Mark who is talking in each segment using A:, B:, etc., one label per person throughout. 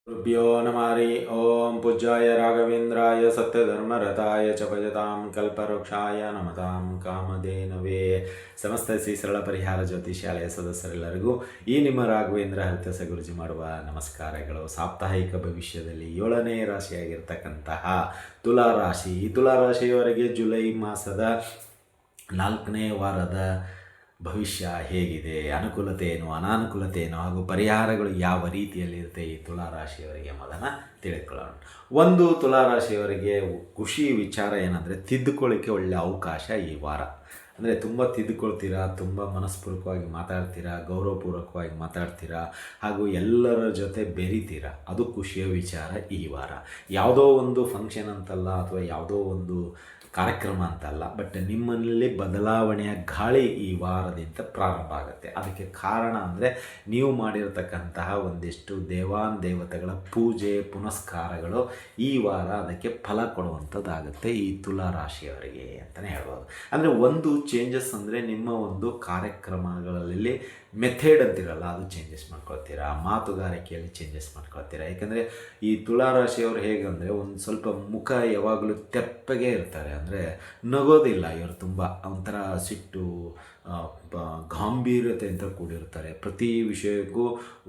A: गुरुभ्यो नमः हरि ओं पूज्याय राघवेन्द्राय सत्यधर्मरताय च भजतां कल्पवृक्षाय नमतां ಕಾಮಧೇನವೇ. ಸಮಸ್ತ ಶ್ರೀ ಸರಳ ಪರಿಹಾರ ಜ್ಯೋತಿಷಾಲಯ ಸದಸ್ಯರೆಲ್ಲರಿಗೂ ಈ ನಿಮ್ಮ ರಾಘವೇಂದ್ರ ಹರಿತಸ ಗುರುಜಿ ಮಾಡುವ ನಮಸ್ಕಾರಗಳು. ಸಾಪ್ತಾಹಿಕ ಭವಿಷ್ಯದಲ್ಲಿ 7ನೇ ರಾಶಿಯಾಗಿರ್ತಕ್ಕಂತಹ ತುಲಾರಾಶಿ, ಈ ತುಲಾರಾಶಿಯವರೆಗೆ ಜುಲೈ ಮಾಸದ 4ನೇ ವಾರದ ಭವಿಷ್ಯ ಹೇಗಿದೆ, ಅನುಕೂಲತೆ ಏನು, ಅನಾನುಕೂಲತೆ ಏನು ಹಾಗೂ ಪರಿಹಾರಗಳು ಯಾವ ರೀತಿಯಲ್ಲಿರುತ್ತೆ ಈ ತುಲಾರಾಶಿಯವರಿಗೆ ಎಂಬುದನ್ನು ತಿಳಿದುಕೊಳ್ಳೋಣ. ಒಂದು, ತುಲಾರಾಶಿಯವರಿಗೆ ಖುಷಿ ವಿಚಾರ ಏನಂದರೆ ತಿದ್ದುಕೊಳ್ಳಿಕ್ಕೆ ಒಳ್ಳೆಯ ಅವಕಾಶ ಈ ವಾರ. ಅಂದರೆ ತುಂಬ ತಿದ್ದುಕೊಳ್ತೀರಾ, ತುಂಬ ಮನಸ್ಪೂರ್ವಕವಾಗಿ ಮಾತಾಡ್ತೀರಾ, ಗೌರವಪೂರ್ವಕವಾಗಿ ಮಾತಾಡ್ತೀರಾ ಹಾಗೂ ಎಲ್ಲರ ಜೊತೆ ಬೆರಿತೀರಾ. ಅದು ಖುಷಿಯ ವಿಚಾರ ಈ ವಾರ. ಯಾವುದೋ ಒಂದು ಫಂಕ್ಷನ್ ಅಂತಲ್ಲ ಅಥವಾ ಯಾವುದೋ ಒಂದು ಕಾರ್ಯಕ್ರಮ ಅಂತಲ್ಲ, ಬಟ್ ನಿಮ್ಮಲ್ಲಿ ಬದಲಾವಣೆಯ ಗಾಳಿ ಈ ವಾರದಿಂದ ಪ್ರಾರಂಭ ಆಗುತ್ತೆ. ಅದಕ್ಕೆ ಕಾರಣ ಅಂದರೆ ನೀವು ಮಾಡಿರತಕ್ಕಂತಹ ಒಂದಿಷ್ಟು ದೇವತೆಗಳ ಪೂಜೆ ಪುನಸ್ಕಾರಗಳು ಈ ವಾರ ಅದಕ್ಕೆ ಫಲ ಕೊಡುವಂಥದ್ದಾಗುತ್ತೆ ಈ ತುಲಾರಾಶಿಯವರಿಗೆ ಅಂತಲೇ ಹೇಳ್ಬೋದು. ಅಂದರೆ ಒಂದು ಚೇಂಜಸ್ ಅಂದರೆ ನಿಮ್ಮ ಒಂದು ಕಾರ್ಯಕ್ರಮಗಳಲ್ಲಿ ಮೆಥಡ್ ಅಂತಿರಲ್ಲ, ಅದು ಚೇಂಜಸ್ ಮಾಡ್ಕೊಳ್ತೀರಾ, ಮಾತುಗಾರಿಕೆಯಲ್ಲಿ ಚೇಂಜಸ್ ಮಾಡ್ಕೊಳ್ತೀರಾ. ಯಾಕೆಂದರೆ ಈ ತುಲಾರಾಶಿಯವರು ಹೇಗಂದರೆ ಒಂದು ಸ್ವಲ್ಪ ಮುಖ ಯಾವಾಗಲೂ ತೆಪ್ಪಗೆ ಇರ್ತಾರೆ, ಅಂದರೆ ನಗೋದಿಲ್ಲ ಇವರು. ತುಂಬ ಒಂಥರ ಸಿಟ್ಟು, ಗಾಂಭೀರ್ಯತೆ ಅಂತ ಕೂಡಿರ್ತಾರೆ. ಪ್ರತಿ ವಿಷಯಕ್ಕೂ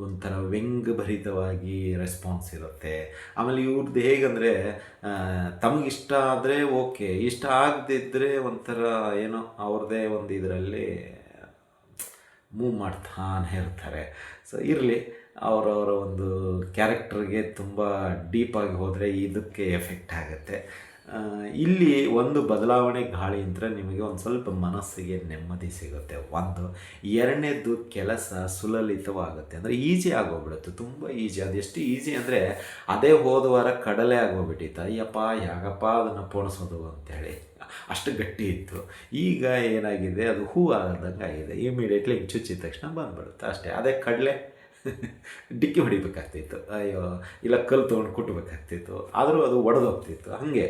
A: ಒಂಥರ ವ್ಯಂಗ್ಯಭರಿತವಾಗಿ ರೆಸ್ಪಾನ್ಸ್ ಇರುತ್ತೆ. ಆಮೇಲೆ ಇವ್ರದ್ದು ಹೇಗಂದರೆ ತಮಗಿಷ್ಟ ಆದರೆ ಓಕೆ, ಇಷ್ಟ ಆಗದಿದ್ದರೆ ಒಂಥರ ಏನೋ ಅವ್ರದ್ದೇ ಒಂದು ಇದರಲ್ಲಿ ಮೂವ್ ಮಾಡ್ತಾನೆ ಇರ್ತಾರೆ. ಸೊ ಇರಲಿ, ಅವರವರ ಒಂದು ಕ್ಯಾರೆಕ್ಟರ್ಗೆ ತುಂಬ ಡೀಪಾಗಿ ಹೋದರೆ ಇದಕ್ಕೆ ಎಫೆಕ್ಟ್ ಆಗುತ್ತೆ. ಇಲ್ಲಿ ಒಂದು ಬದಲಾವಣೆ ಗಾಳಿ ಅಂದರೆ ನಿಮಗೆ ಒಂದು ಸ್ವಲ್ಪ ಮನಸ್ಸಿಗೆ ನೆಮ್ಮದಿ ಸಿಗುತ್ತೆ. ಒಂದು, ಎರಡನೇದು ಕೆಲಸ ಸುಲಲಿತವಾಗುತ್ತೆ, ಅಂದರೆ ಈಸಿ ಆಗೋಗ್ಬಿಡುತ್ತೆ, ತುಂಬ ಈಸಿ. ಅದೆಷ್ಟು ಈಸಿ ಅಂದರೆ ಅದೇ ಹೋದ ವಾರ ಕಡಲೆ ಆಗೋಗ್ಬಿಟ್ಟಿತ್ತು. ಅಯ್ಯಪ್ಪ ಯಾಗಪ್ಪ ಅದನ್ನು ಪೋಣಿಸೋದು ಅಂಥೇಳಿ ಅಷ್ಟು ಗಟ್ಟಿ ಇತ್ತು. ಈಗ ಏನಾಗಿದೆ, ಅದು ಹೂ ಆದಂಗೆ ಆಗಿದೆ. ಇಮಿಡಿಯೇಟ್ಲಿ ಹಿಂಗೆ ಚುಚ್ಚಿದ ತಕ್ಷಣ ಬಂದುಬಿಡುತ್ತೆ ಅಷ್ಟೇ. ಅದೇ ಕಡಲೆ ಡಿಕ್ಕಿ ಹೊಡಿಬೇಕಾಗ್ತಿತ್ತು, ಅಯ್ಯೋ ಇಲ್ಲ ಕಲ್ಲು ತೊಗೊಂಡು ಕುಟ್ಟಬೇಕಾಗ್ತಿತ್ತು, ಆದರೂ ಅದು ಒಡೆದೋಗ್ತಿತ್ತು. ಹಾಗೆ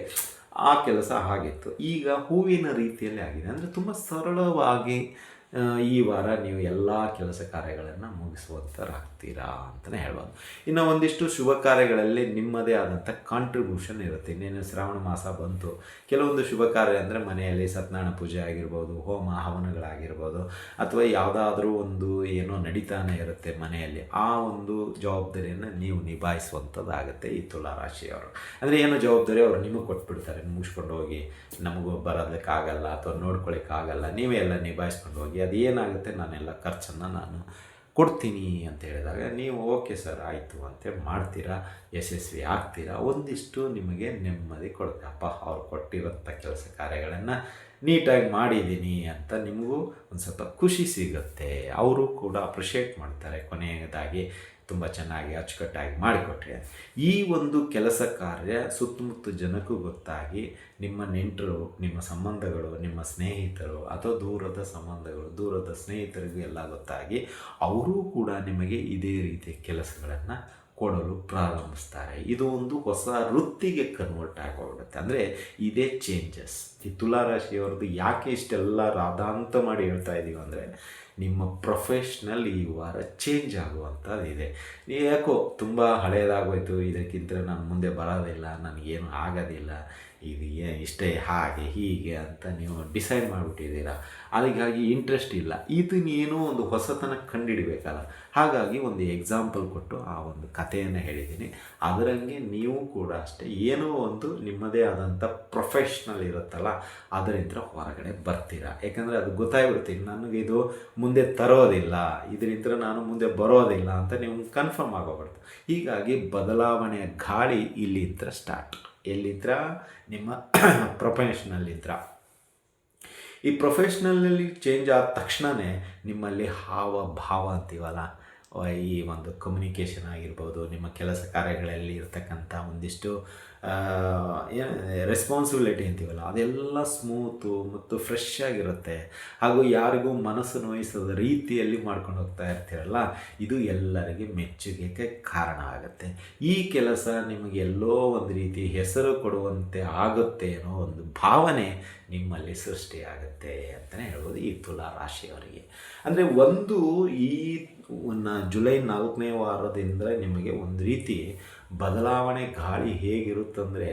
A: ಆ ಕೆಲಸ ಆಗಿತ್ತು. ಈಗ ಹೂವಿನ ರೀತಿಯಲ್ಲಿ ಆಗಿದೆ, ಅಂದರೆ ತುಂಬ ಸರಳವಾಗಿ ಈ ವಾರ ನೀವು ಎಲ್ಲ ಕೆಲಸ ಕಾರ್ಯಗಳನ್ನು ಮುಗಿಸುವಂಥರಾಗ್ತೀರಾ ಅಂತಲೇ ಹೇಳ್ಬೋದು. ಇನ್ನು ಒಂದಿಷ್ಟು ಶುಭ ಕಾರ್ಯಗಳಲ್ಲಿ ನಿಮ್ಮದೇ ಆದಂಥ ಕಾಂಟ್ರಿಬ್ಯೂಷನ್ ಇರುತ್ತೆ. ಇನ್ನೇನು ಶ್ರಾವಣ ಮಾಸ ಬಂತು, ಕೆಲವೊಂದು ಶುಭ ಕಾರ್ಯ ಅಂದರೆ ಮನೆಯಲ್ಲಿ ಸತ್ಯನಾರಾಯಣ ಪೂಜೆ ಆಗಿರ್ಬೋದು, ಹೋಮ ಹವನಗಳಾಗಿರ್ಬೋದು, ಅಥವಾ ಯಾವುದಾದ್ರೂ ಒಂದು ಏನೋ ನಡೀತಾನೆ ಇರುತ್ತೆ ಮನೆಯಲ್ಲಿ, ಆ ಒಂದು ಜವಾಬ್ದಾರಿಯನ್ನು ನೀವು ನಿಭಾಯಿಸುವಂಥದ್ದಾಗುತ್ತೆ ಈ ತುಲಾರಾಶಿಯವರು. ಅಂದರೆ ಏನೋ ಜವಾಬ್ದಾರಿ ಅವರು ನಿಮಗೆ ಕೊಟ್ಬಿಡ್ತಾರೆ, ಮುಗಿಸ್ಕೊಂಡು ಹೋಗಿ, ನಮಗೂ ಬರೋದಕ್ಕಾಗಲ್ಲ ಅಥವಾ ನೋಡ್ಕೊಳ್ಳೋಕ್ಕಾಗಲ್ಲ, ನೀವೇ ಎಲ್ಲ ನಿಭಾಯಿಸ್ಕೊಂಡು ಹೋಗಿ, ಅದೇನಾಗುತ್ತೆ ನಾನೆಲ್ಲ ಖರ್ಚನ್ನು ನಾನು ಕೊಡ್ತೀನಿ ಅಂತ ಹೇಳಿದಾಗ ನೀವು ಓಕೆ ಸರ್ ಆಯಿತು ಅಂತೇಳಿ ಮಾಡ್ತೀರಾ, ಯಶಸ್ವಿ ಆಗ್ತೀರಾ. ಒಂದಿಷ್ಟು ನಿಮಗೆ ನೆಮ್ಮದಿ ಕೊಡುತ್ತೆ. ಅಪ್ಪ ಅವ್ರು ಕೊಟ್ಟಿರೋಂಥ ಕೆಲಸ ಕಾರ್ಯಗಳನ್ನು ನೀಟಾಗಿ ಮಾಡಿದ್ದೀನಿ ಅಂತ ನಿಮಗೂ ಒಂದು ಸ್ವಲ್ಪ ಖುಷಿ ಸಿಗುತ್ತೆ. ಅವರು ಕೂಡ ಅಪ್ರಿಷಿಯೇಟ್ ಮಾಡ್ತಾರೆ ಕೊನೆಯದಾಗಿ, ತುಂಬ ಚೆನ್ನಾಗಿ ಅಚ್ಚುಕಟ್ಟಾಗಿ ಮಾಡಿಕೊಟ್ರೆ. ಈ ಒಂದು ಕೆಲಸ ಕಾರ್ಯ ಸುತ್ತಮುತ್ತ ಜನಕ್ಕೂ ಗೊತ್ತಾಗಿ ನಿಮ್ಮ ನೆಂಟರು, ನಿಮ್ಮ ಸಂಬಂಧಗಳು, ನಿಮ್ಮ ಸ್ನೇಹಿತರು ಅಥವಾ ದೂರದ ಸಂಬಂಧಗಳು, ದೂರದ ಸ್ನೇಹಿತರಿಗೂ ಎಲ್ಲ ಗೊತ್ತಾಗಿ ಅವರೂ ಕೂಡ ನಿಮಗೆ ಇದೇ ರೀತಿಯ ಕೆಲಸಗಳನ್ನು ಕೊಡಲು ಪ್ರಾರಂಭಿಸ್ತಾರೆ. ಇದು ಒಂದು ಹೊಸ ವೃತ್ತಿಗೆ ಕನ್ವರ್ಟ್ ಆಗೋಗ್ಬಿಡುತ್ತೆ. ಅಂದರೆ ಇದೇ ಚೇಂಜಸ್. ಈ ತುಲಾರಾಶಿಯವ್ರದ್ದು ಯಾಕೆ ಇಷ್ಟೆಲ್ಲ ರಾಧಾಂತ ಮಾಡಿ ಹೇಳ್ತಾ ಇದ್ದೀವಿ ಅಂದರೆ, ನಿಮ್ಮ ಪ್ರೊಫೆಷ್ನಲ್ ಈ ವಾರ ಚೇಂಜ್ ಆಗುವಂಥದ್ದಿದೆ. ಯಾಕೋ ತುಂಬ ಹಳೆಯದಾಗೋಯ್ತು, ಇದಕ್ಕಿಂತ ನಾನು ಮುಂದೆ ಬರೋದಿಲ್ಲ, ನನಗೇನು ಆಗೋದಿಲ್ಲ, ಇದು ಇಷ್ಟೇ ಹಾಗೆ ಹೀಗೆ ಅಂತ ನೀವು ಡಿಸೈಡ್ ಮಾಡಿಬಿಟ್ಟಿದ್ದೀರಾ. ಅದಕ್ಕಾಗಿ ಇಂಟ್ರೆಸ್ಟ್ ಇಲ್ಲ. ಇದನ್ನೇನೋ ಒಂದು ಹೊಸತನ ಕಂಡುಹಿಡಬೇಕಲ್ಲ. ಹಾಗಾಗಿ ಒಂದು ಎಕ್ಸಾಂಪಲ್ ಕೊಟ್ಟು ಆ ಒಂದು ಕಥೆಯನ್ನು ಹೇಳಿದ್ದೀನಿ. ಅದರಂಗೆ ನೀವು ಕೂಡ ಅಷ್ಟೇ ಏನೋ ಒಂದು ನಿಮ್ಮದೇ ಆದಂಥ ಪ್ರೊಫೆಷ್ನಲ್ ಇರುತ್ತಲ್ಲ, ಅದರಿಂದ ಹೊರಗಡೆ ಬರ್ತೀರಾ. ಯಾಕಂದರೆ ಅದು ಗೊತ್ತಾಗ್ಬಿಡುತ್ತೆ, ನನಗೆ ಇದು ಮುಂದೆ ತರೋದಿಲ್ಲ, ಇದರಿಂದ ನಾನು ಮುಂದೆ ಬರೋದಿಲ್ಲ ಅಂತ ನೀವು ಕನ್ಫರ್ಮ್ ಆಗೋಗ್ಬಿಡ್ತು. ಹೀಗಾಗಿ ಬದಲಾವಣೆಯ ಗಾಳಿ ಇಲ್ಲಿಂದ ಸ್ಟಾರ್ಟ್. ಎಲ್ಲಿಂದ? ನಿಮ್ಮ ಪ್ರೊಫೆಷ್ನಲ್ಲಿಂದ. ಈ ಪ್ರೊಫೆಷ್ನಲಲ್ಲಿ ಚೇಂಜ್ ಆದ ತಕ್ಷಣವೇ ನಿಮ್ಮಲ್ಲಿ ಹಾವ ಭಾವ ಅಂತೀವಲ್ಲ, ಈ ಒಂದು ಕಮ್ಯುನಿಕೇಷನ್ ಆಗಿರ್ಬೋದು, ನಿಮ್ಮ ಕೆಲಸ ಕಾರ್ಯಗಳಲ್ಲಿ ಇರ್ತಕ್ಕಂಥ ಒಂದಿಷ್ಟು ರೆಸ್ಪಾನ್ಸಿಬಿಲಿಟಿ ಅಂತೀವಲ್ಲ, ಅದೆಲ್ಲ ಸ್ಮೂತು ಮತ್ತು ಫ್ರೆಶ್ ಆಗಿರುತ್ತೆ. ಹಾಗೂ ಯಾರಿಗೂ ಮನಸ್ಸು ನೋಯಿಸೋದ ರೀತಿಯಲ್ಲಿ ಮಾಡ್ಕೊಂಡು ಹೋಗ್ತಾ ಇರ್ತೀರಲ್ಲ, ಇದು ಎಲ್ಲರಿಗೆ ಮೆಚ್ಚುಗೆಗೆ ಕಾರಣ ಆಗುತ್ತೆ. ಈ ಕೆಲಸ ನಿಮಗೆ ಎಲ್ಲೋ ಒಂದು ರೀತಿ ಹೆಸರು ಕೊಡುವಂತೆ ಆಗುತ್ತೆ ಅನ್ನೋ ಒಂದು ಭಾವನೆ ನಿಮ್ಮಲ್ಲಿ ಸೃಷ್ಟಿಯಾಗುತ್ತೆ ಅಂತಲೇ ಹೇಳ್ಬೋದು ಈ ತುಲಾ ರಾಶಿಯವರಿಗೆ. ಅಂದರೆ ಒಂದು ಈ ಜುಲೈ 4ನೇ ವಾರದಿಂದ ನಿಮಗೆ ಒಂದು ರೀತಿ ಬದಲಾವಣೆ ಗಾಳಿ ಹೇಗಿರುತ್ತಂದರೆ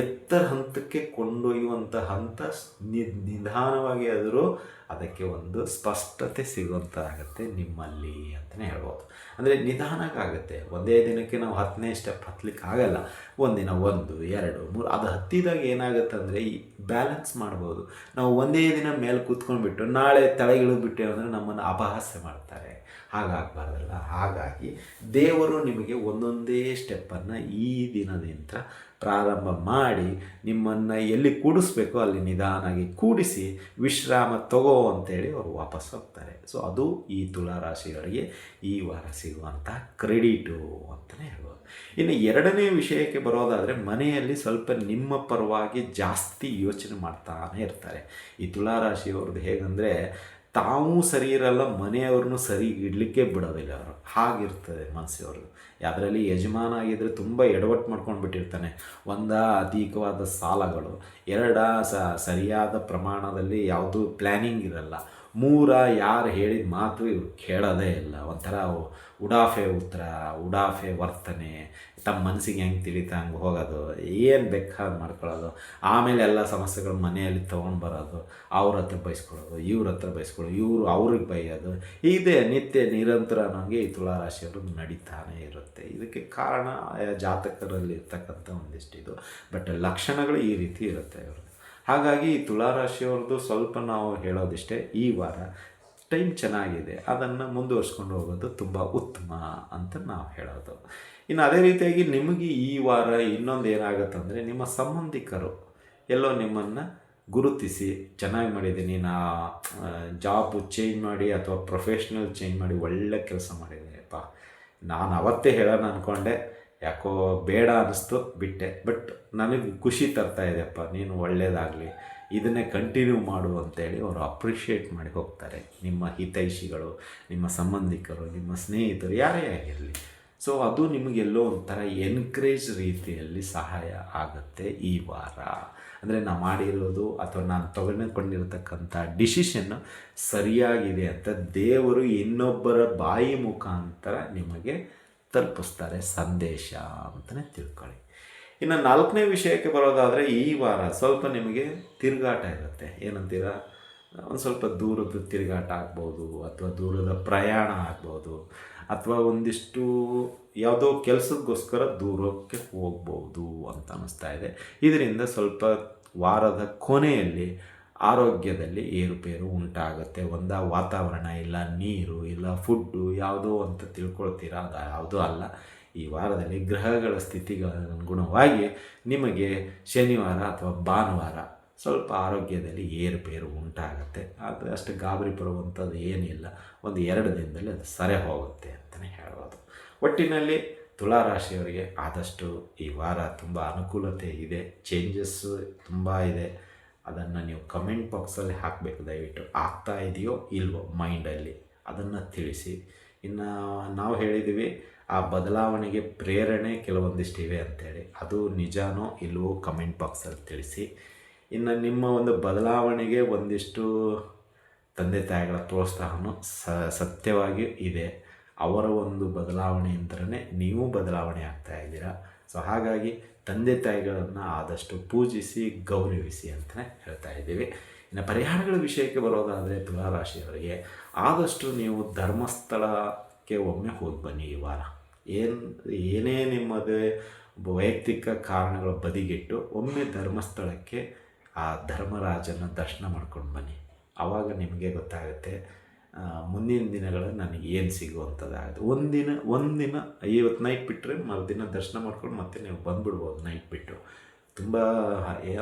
A: ಎತ್ತರ ಹಂತಕ್ಕೆ ಕೊಂಡೊಯ್ಯುವಂಥ ಹಂತ ನಿಧಾನವಾಗಿ ಆದರೂ ಅದಕ್ಕೆ ಒಂದು ಸ್ಪಷ್ಟತೆ ಸಿಗುವಂತಾಗುತ್ತೆ ನಿಮ್ಮಲ್ಲಿ ಅಂತಲೇ ಹೇಳ್ಬೋದು. ಅಂದರೆ ನಿಧಾನಕ್ಕಾಗುತ್ತೆ. ಒಂದೇ ದಿನಕ್ಕೆ ನಾವು 10ನೇ ಸ್ಟೆಪ್ ಹತ್ತಲಿಕ್ಕೆ ಆಗಲ್ಲ. ಒಂದಿನ 1, 2, 3 ಅದು ಹತ್ತಿದಾಗ ಏನಾಗುತ್ತೆ ಅಂದರೆ ಈ ಬ್ಯಾಲೆನ್ಸ್ ಮಾಡ್ಬೋದು. ನಾವು ಒಂದೇ ದಿನ ಮೇಲೆ ಕೂತ್ಕೊಂಡ್ಬಿಟ್ಟು ನಾಳೆ ತಲೆಗಿಳಿದ್ಬಿಟ್ಟೆ ಅಂದರೆ ನಮ್ಮನ್ನು ಅಪಹಾಸ್ಯ ಮಾಡ್ತಾರೆ. ಹಾಗಾಗಬಾರ್ದಲ್ಲ. ಹಾಗಾಗಿ ದೇವರು ನಿಮಗೆ ಒಂದೊಂದೇ ಸ್ಟೆಪ್ಪನ್ನು ಈ ದಿನದಿಂದ ಪ್ರಾರಂಭ ಮಾಡಿ ನಿಮ್ಮನ್ನು ಎಲ್ಲಿ ಕೂಡಿಸ್ಬೇಕೋ ಅಲ್ಲಿ ನಿಧಾನಾಗಿ ಕೂಡಿಸಿ ವಿಶ್ರಾಮ ತಗೋ ಅಂತೇಳಿ ಅವರು ವಾಪಸ್ ಹೋಗ್ತಾರೆ. ಸೊ ಅದು ಈ ತುಲಾರಾಶಿಯವರಿಗೆ ಈ ವಾರ ಸಿಗುವಂಥ ಕ್ರೆಡಿಟು ಅಂತಲೇ ಹೇಳ್ಬೋದು. ಇನ್ನು ಎರಡನೇ ವಿಷಯಕ್ಕೆ ಬರೋದಾದರೆ ಮನೆಯಲ್ಲಿ ಸ್ವಲ್ಪ ನಿಮ್ಮ ಪರವಾಗಿ ಜಾಸ್ತಿ ಯೋಚನೆ ಮಾಡ್ತಾನೆ ಇರ್ತಾರೆ. ಈ ತುಲಾರಾಶಿಯವ್ರದ್ದು ಹೇಗಂದರೆ ತಾವೂ ಸರಿ ಇರಲ್ಲ, ಮನೆಯವ್ರನ್ನೂ ಸರಿ ಇಡಲಿಕ್ಕೆ ಬಿಡೋದಿಲ್ಲ ಅವರು. ಹಾಗಿರ್ತದೆ ಮನಸ್ಸಿಯವ್ರದ್ದು. ಅದರಲ್ಲಿ ಯಜಮಾನ ಆಗಿದ್ದರೆ ತುಂಬ ಎಡವಟ್ಟು ಮಾಡ್ಕೊಂಡು ಬಿಟ್ಟಿರ್ತಾನೆ. ಅಧಿಕವಾದ ಸಾಲಗಳು, ಸರಿಯಾದ ಪ್ರಮಾಣದಲ್ಲಿ ಯಾವುದೂ ಪ್ಲ್ಯಾನಿಂಗ್ ಇರಲ್ಲ, ಯಾರು ಹೇಳಿದ ಮಾತು ಇವ್ರು ಕೇಳೋದೇ ಇಲ್ಲ. ಒಂಥರ ಉಡಾಫೆ ಉತ್ತರ, ಉಡಾಫೆ ವರ್ತನೆ, ತಮ್ಮ ಮನಸ್ಸಿಗೆ ಹೆಂಗೆ ತಿಳಿತಾ ಹಂಗೆ ಹೋಗೋದು, ಏನು ಬೇಕಾದ್ರೆ ಮಾಡ್ಕೊಳ್ಳೋದು. ಆಮೇಲೆ ಎಲ್ಲ ಸಮಸ್ಯೆಗಳು ಮನೆಯಲ್ಲಿ ತೊಗೊಂಡು ಬರೋದು, ಅವ್ರ ಹತ್ರ ಬಯಸ್ಕೊಳ್ಳೋದು, ಇವ್ರ ಹತ್ರ ಬಯಸ್ಕೊಳ್ಳೋದು, ಇವರು ಅವ್ರಿಗೆ ಬೈಯೋದು. ಇದೇ ನಿತ್ಯ ನಿರಂತರ ನಮಗೆ ಈ ತುಲಾರಾಶಿಯವ್ರದ್ದು ನಡೀತಾನೆ ಇರುತ್ತೆ. ಇದಕ್ಕೆ ಕಾರಣ ಜಾತಕರಲ್ಲಿ ಇರ್ತಕ್ಕಂಥ ಒಂದಿಷ್ಟಿದು. ಬಟ್ ಲಕ್ಷಣಗಳು ಈ ರೀತಿ ಇರುತ್ತೆ ಇವರು. ಹಾಗಾಗಿ ಈ ತುಲಾರಾಶಿಯವ್ರದ್ದು ಸ್ವಲ್ಪ ನಾವು ಹೇಳೋದಿಷ್ಟೇ, ಈ ವಾರ ಟೈಮ್ ಚೆನ್ನಾಗಿದೆ, ಅದನ್ನು ಮುಂದುವರ್ಸ್ಕೊಂಡು ಹೋಗೋದು ತುಂಬ ಉತ್ತಮ ಅಂತ ನಾವು ಹೇಳೋದು. ಇನ್ನು ಅದೇ ರೀತಿಯಾಗಿ ನಿಮಗೆ ಈ ವಾರ ಇನ್ನೊಂದು ಏನಾಗುತ್ತಂದರೆ, ನಿಮ್ಮ ಸಂಬಂಧಿಕರು ಎಲ್ಲೋ ನಿಮ್ಮನ್ನು ಗುರುತಿಸಿ ಚೆನ್ನಾಗಿ ಮಾಡಿದ್ದೀನಿ, ಜಾಬ್ ಚೇಂಜ್ ಮಾಡಿ ಅಥವಾ ಪ್ರೊಫೆಷ್ನಲ್ ಚೇಂಜ್ ಮಾಡಿ ಒಳ್ಳೆ ಕೆಲಸ ಮಾಡಿದ್ದೀನಿಪ್ಪ, ನಾನು ಅವತ್ತೇ ಹೇಳೋಣ ಅಂದ್ಕೊಂಡೆ, ಯಾಕೋ ಬೇಡ ಅನ್ನಿಸ್ತು ಬಿಟ್ಟೆ, ಬಟ್ ನನಗೆ ಖುಷಿ ತರ್ತಾ ಇದೆಯಪ್ಪ, ನೀನು ಒಳ್ಳೆಯದಾಗಲಿ, ಇದನ್ನೇ ಕಂಟಿನ್ಯೂ ಮಾಡು ಅಂತೇಳಿ ಅವರು ಅಪ್ರಿಷಿಯೇಟ್ ಮಾಡಿ ಹೋಗ್ತಾರೆ. ನಿಮ್ಮ ಹಿತೈಷಿಗಳು, ನಿಮ್ಮ ಸಂಬಂಧಿಕರು, ನಿಮ್ಮ ಸ್ನೇಹಿತರು ಯಾರೇ ಆಗಿರಲಿ. ಸೊ ಅದು ನಿಮಗೆಲ್ಲೋ ಒಂಥರ ಎನ್ಕರೇಜ್ ರೀತಿಯಲ್ಲಿ ಸಹಾಯ ಆಗುತ್ತೆ ಈ ವಾರ. ಅಂದರೆ ನಾನು ಮಾಡಿರೋದು ಅಥವಾ ನಾನು ತೆಗೆದುಕೊಂಡಿರ್ತಕ್ಕಂಥ ಡಿಸಿಷನ್ನು ಸರಿಯಾಗಿದೆ ಅಂತ ದೇವರು ಇನ್ನೊಬ್ಬರ ಬಾಯಿ ಮುಖಾಂತರ ನಿಮಗೆ ತಲುಪಿಸ್ತಾರೆ ಸಂದೇಶ ಅಂತಲೇ ತಿಳ್ಕೊಳ್ಳಿ. ಇನ್ನು 4ನೇ ವಿಷಯಕ್ಕೆ ಬರೋದಾದರೆ, ಈ ವಾರ ಸ್ವಲ್ಪ ನಿಮಗೆ ತಿರುಗಾಟ ಇರುತ್ತೆ. ಏನಂತೀರ, ಒಂದು ಸ್ವಲ್ಪ ದೂರದ ತಿರುಗಾಟ ಆಗ್ಬೋದು, ಅಥವಾ ದೂರದ ಪ್ರಯಾಣ ಆಗ್ಬೋದು, ಅಥವಾ ಒಂದಿಷ್ಟು ಯಾವುದೋ ಕೆಲಸಕ್ಕೋಸ್ಕರ ದೂರಕ್ಕೆ ಹೋಗ್ಬೋದು ಅಂತ ಅನ್ನಿಸ್ತಾ ಇದೆ. ಇದರಿಂದ ಸ್ವಲ್ಪ ವಾರದ ಕೊನೆಯಲ್ಲಿ ಆರೋಗ್ಯದಲ್ಲಿ ಏರುಪೇರು ಉಂಟಾಗುತ್ತೆ. ವಾತಾವರಣ ಇಲ್ಲ, ನೀರು ಇಲ್ಲ, ಫುಡ್ಡು ಯಾವುದೋ ಅಂತ ತಿಳ್ಕೊಳ್ತೀರಾ, ಅದು ಯಾವುದೂ ಅಲ್ಲ. ಈ ವಾರದಲ್ಲಿ ಗ್ರಹಗಳ ಸ್ಥಿತಿಗಳ ಅನುಗುಣವಾಗಿ ನಿಮಗೆ ಶನಿವಾರ ಅಥವಾ ಭಾನುವಾರ ಸ್ವಲ್ಪ ಆರೋಗ್ಯದಲ್ಲಿ ಏರುಪೇರು ಉಂಟಾಗುತ್ತೆ. ಆದರೆ ಅಷ್ಟು ಗಾಬರಿ ಪಡುವಂಥದ್ದು ಏನಿಲ್ಲ, 1-2 ದಿನದಲ್ಲಿ ಅದು ಸರಿ ಹೋಗುತ್ತೆ ಅಂತಲೇ ಹೇಳ್ಬೋದು. ಒಟ್ಟಿನಲ್ಲಿ ತುಲಾರಾಶಿಯವರಿಗೆ ಆದಷ್ಟು ಈ ವಾರ ತುಂಬ ಅನುಕೂಲತೆ ಇದೆ, ಚೇಂಜಸ್ಸು ತುಂಬ ಇದೆ. ಅದನ್ನು ನೀವು ಕಮೆಂಟ್ ಬಾಕ್ಸಲ್ಲಿ ಹಾಕಬೇಕು ದಯವಿಟ್ಟು. ಆಗ್ತಾ ಇದೆಯೋ ಇಲ್ವೋ ಮೈಂಡಲ್ಲಿ ಅದನ್ನು ತಿಳಿಸಿ. ಇನ್ನು ನಾವು ಹೇಳಿದ್ದೀವಿ ಆ ಬದಲಾವಣೆಗೆ ಪ್ರೇರಣೆ ಕೆಲವೊಂದಿಷ್ಟಿವೆ ಅಂಥೇಳಿ, ಅದು ನಿಜಾನೋ ಇಲ್ವೋ ಕಮೆಂಟ್ ಬಾಕ್ಸಲ್ಲಿ ತಿಳಿಸಿ. ಇನ್ನು ನಿಮ್ಮ ಒಂದು ಬದಲಾವಣೆಗೆ ಒಂದಿಷ್ಟು ತಂದೆ ತಾಯಿಗಳ ಪ್ರೋತ್ಸಾಹನೂ ಸತ್ಯವಾಗಿಯೂ ಇದೆ. ಅವರ ಒಂದು ಬದಲಾವಣೆಯಿಂದಲೇ ನೀವು ಬದಲಾವಣೆ ಆಗ್ತಾಯಿದ್ದೀರಾ. ಸೊ ಹಾಗಾಗಿ ತಂದೆ ತಾಯಿಗಳನ್ನು ಆದಷ್ಟು ಪೂಜಿಸಿ ಗೌರವಿಸಿ ಅಂತಲೇ ಹೇಳ್ತಾ ಇದ್ದೀವಿ. ಇನ್ನು ಪರಿಹಾರಗಳ ವಿಷಯಕ್ಕೆ ಬರೋದಾದರೆ, ತುಲಾರಾಶಿಯವರಿಗೆ ಆದಷ್ಟು ನೀವು ಧರ್ಮಸ್ಥಳಕ್ಕೆ ಒಮ್ಮೆ ಹೋಗಿ ಬನ್ನಿ ಈ ವಾರ. ಏನೇ ನಿಮ್ಮದೇ ವೈಯಕ್ತಿಕ ಕಾರಣಗಳ ಬದಿಗಿಟ್ಟು ಒಮ್ಮೆ ಧರ್ಮಸ್ಥಳಕ್ಕೆ ಆ ಧರ್ಮರಾಜನ ದರ್ಶನ ಮಾಡ್ಕೊಂಡು ಬನ್ನಿ. ಆವಾಗ ನಿಮಗೆ ಗೊತ್ತಾಗುತ್ತೆ ಮುಂದಿನ ದಿನಗಳಲ್ಲಿ ನನಗೆ ಏನು ಸಿಗುವಂಥದ್ದಾಗುತ್ತೆ. ಒಂದಿನ ಇವತ್ತು ನೈಟ್ ಬಿಟ್ಟರೆ ಮರುದಿನ ದರ್ಶನ ಮಾಡ್ಕೊಂಡು ಮತ್ತೆ ನೀವು ಬಂದುಬಿಡ್ಬೋದು ನೈಟ್ ಬಿಟ್ಟು. ತುಂಬ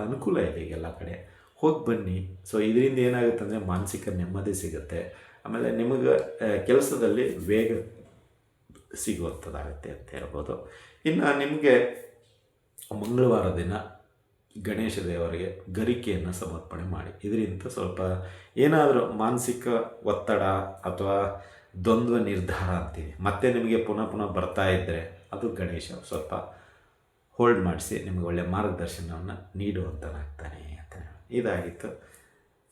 A: ಅನುಕೂಲ ಇದೆ ಎಲ್ಲ ಕಡೆ, ಹೋಗಿ ಬನ್ನಿ. ಸೊ ಇದರಿಂದ ಏನಾಗುತ್ತೆ ಅಂದರೆ ಮಾನಸಿಕ ನೆಮ್ಮದಿ ಸಿಗುತ್ತೆ. ಆಮೇಲೆ ನಿಮಗೆ ಕೆಲಸದಲ್ಲಿ ವೇಗ ಸಿಗುವಂಥದ್ದಾಗುತ್ತೆ ಅಂತ ಹೇಳ್ಬೋದು. ಇನ್ನು ನಿಮಗೆ ಮಂಗಳವಾರ ದಿನ ಗಣೇಶ ದೇವರಿಗೆ ಗರಿಕೆಯನ್ನು ಸಮರ್ಪಣೆ ಮಾಡಿ. ಇದರಿಂದ ಸ್ವಲ್ಪ ಏನಾದರೂ ಮಾನಸಿಕ ಒತ್ತಡ ಅಥವಾ ದ್ವಂದ್ವ ನಿರ್ಧಾರ ಅಂತೀವಿ, ಮತ್ತೆ ನಿಮಗೆ ಪುನಃ ಬರ್ತಾ ಇದ್ದರೆ ಅದು ಗಣೇಶ ಸ್ವಲ್ಪ ಹೋಲ್ಡ್ ಮಾಡಿಸಿ ನಿಮಗೆ ಒಳ್ಳೆಯ ಮಾರ್ಗದರ್ಶನವನ್ನು ನೀಡುವಂತನಾಗ್ತಾನೆ ಅಂತ. ಇದಾಗಿತ್ತು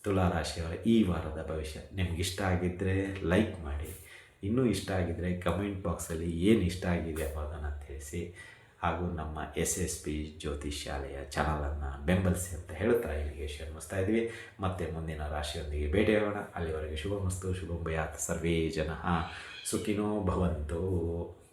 A: ತುಲಾರಾಶಿಯವರ ಈ ವಾರದ ಭವಿಷ್ಯ. ನಿಮಗಿಷ್ಟ ಆಗಿದ್ದರೆ ಲೈಕ್ ಮಾಡಿ, ಇನ್ನೂ ಇಷ್ಟ ಆಗಿದ್ದರೆ ಕಮೆಂಟ್ ಬಾಕ್ಸಲ್ಲಿ ಏನು ಇಷ್ಟ ಆಗಿದೆ ಅನ್ನೋದನ್ನು ತಿಳಿಸಿ. ಹಾಗೂ ನಮ್ಮ SSP ಜ್ಯೋತಿಷ್ಯಾಲಯ ಚಾನಲನ್ನು ಬೆಂಬಲಿಸಿ ಅಂತ ಹೇಳ್ತಾ ಇಲ್ಲಿಗೆ ಮುಗಿಸ್ತಾ ಇದ್ವಿ. ಮತ್ತೆ ಮುಂದಿನ ರಾಶಿಯೊಂದಿಗೆ ಭೇಟಿಯಾಗೋಣ. ಅಲ್ಲಿವರೆಗೆ ಶುಭಮಸ್ತು, ಶುಭಂ ಭಯಾತ್, ಸರ್ವೇ ಜನಃ ಸುಖಿನೋ ಭವಂತು.